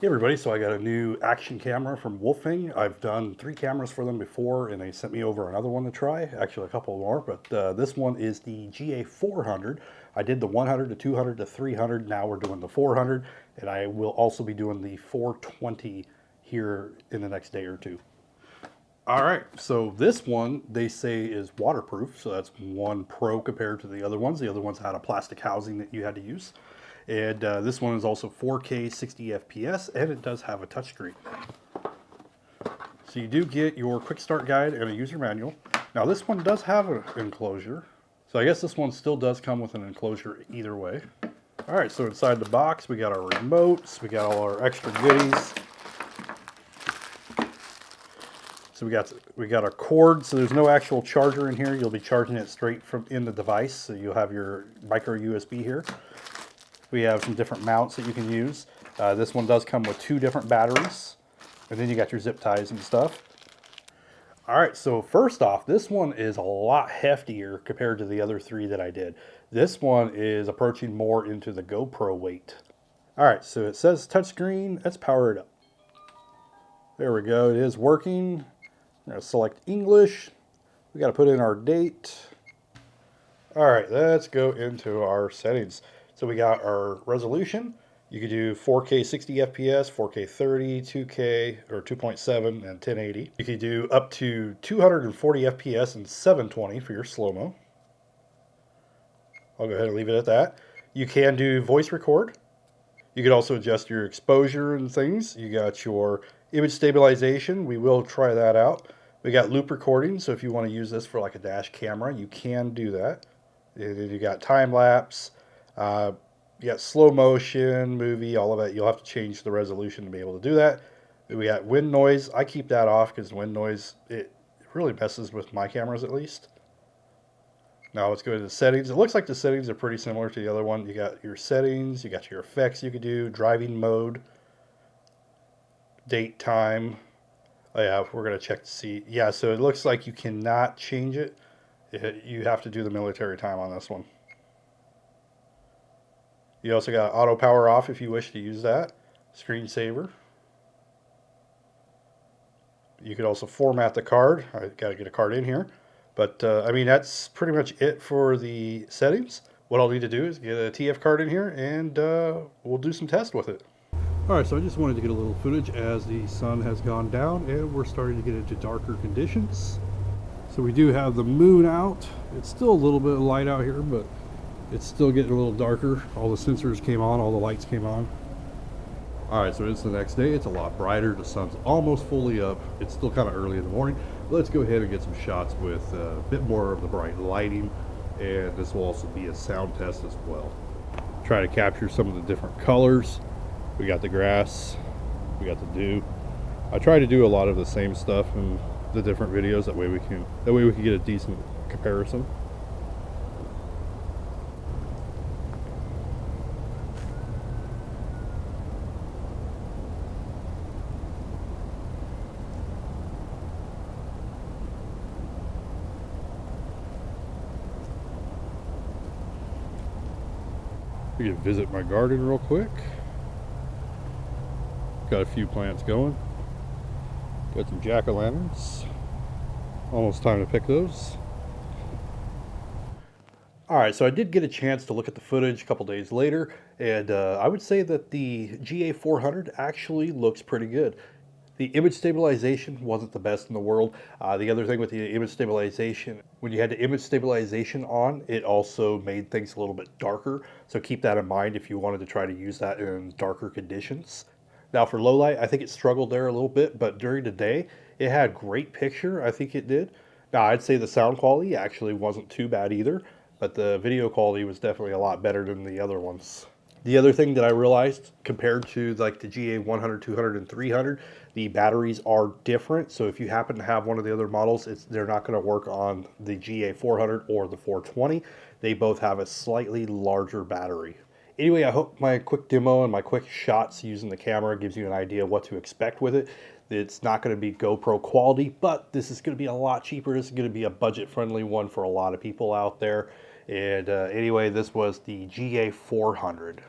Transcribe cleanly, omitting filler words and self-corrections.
Hey everybody, so I got a new action camera from Wolfang. I've done 3 cameras for them before and they sent me over another one to try, actually a couple more, but this one is the GA400. I did the 100 to 200 to 300, now we're doing the 400, and I will also be doing the 420 here in the next day or two. All right, so this one they say is waterproof, so that's one pro compared to the other ones. The other ones had a plastic housing that you had to use. And this one is also 4K 60 FPS, and it does have a touchscreen. So you do get your quick start guide and a user manual. Now this one does have an enclosure, so I guess this one still does come with an enclosure either way. All right, so inside the box we got our remotes, we got all our extra goodies. So we got our cord, so there's no actual charger in here. You'll be charging it straight from in the device, so you'll have your micro USB here. We have some different mounts that you can use. This one does come with 2 different batteries, and then you got your zip ties and stuff. All right, so first off, this one is a lot heftier compared to the other 3 that I did. This one is approaching more into the GoPro weight. All right, so it says touchscreen. Let's power it up. There we go, it is working. I'm gonna select English. We gotta put in our date. All right, let's go into our settings. So we got our resolution. You could do 4K 60 FPS, 4K 30, 2K or 2.7 and 1080. You could do up to 240 FPS and 720 for your slow-mo. I'll go ahead and leave it at that. You can do voice record. You could also adjust your exposure and things. You got your image stabilization. We will try that out. We got loop recording, so if you want to use this for like a dash camera, you can do that. You got time lapse. You got slow motion, movie, all of that. You'll have to change the resolution to be able to do that. We got wind noise. I keep that off because wind noise, it really messes with my cameras at least. Now let's go to the settings. It looks like the settings are pretty similar to the other one. You got your settings, you got your effects you could do, driving mode, date, time. Oh yeah, we're going to check to see. Yeah, so it looks like you cannot change it. You have to do the military time on this one. You also got auto power off if you wish to use that. Screensaver. You could also format the card. I got to get a card in here. But I mean, that's pretty much it for the settings. What I'll need to do is get a TF card in here and we'll do some tests with it. All right, so I just wanted to get a little footage as the sun has gone down and we're starting to get into darker conditions. So we do have the moon out. It's still a little bit light out here, but it's still getting a little darker. All the sensors came on, all the lights came on. All right, so it's the next day. It's a lot brighter. The sun's almost fully up. It's still kind of early in the morning. Let's go ahead and get some shots with a bit more of the bright lighting, and this will also be a sound test as well. Try to capture some of the different colors. We got the grass, we got the dew. I try to do a lot of the same stuff in the different videos. That way we can get a decent comparison. We can visit my garden real quick. Got a few plants going. Got some jack-o'-lanterns. Almost time to pick those. All right, so I did get a chance to look at the footage a couple days later, and I would say that the GA400 actually looks pretty good. The image stabilization wasn't the best in the world. The other thing with the image stabilization, when you had the image stabilization on, it also made things a little bit darker. So keep that in mind if you wanted to try to use that in darker conditions. Now for low light, I think it struggled there a little bit, but during the day, it had great picture. I think it did. Now I'd say the sound quality actually wasn't too bad either, but the video quality was definitely a lot better than the other ones. The other thing that I realized compared to like the GA100, 200, and 300, the batteries are different. So if you happen to have one of the other models, they're not going to work on the GA400 or the 420. They both have a slightly larger battery. Anyway, I hope my quick demo and my quick shots using the camera gives you an idea of what to expect with it. It's not going to be GoPro quality, but this is going to be a lot cheaper. This is going to be a budget-friendly one for a lot of people out there. And anyway, this was the GA400.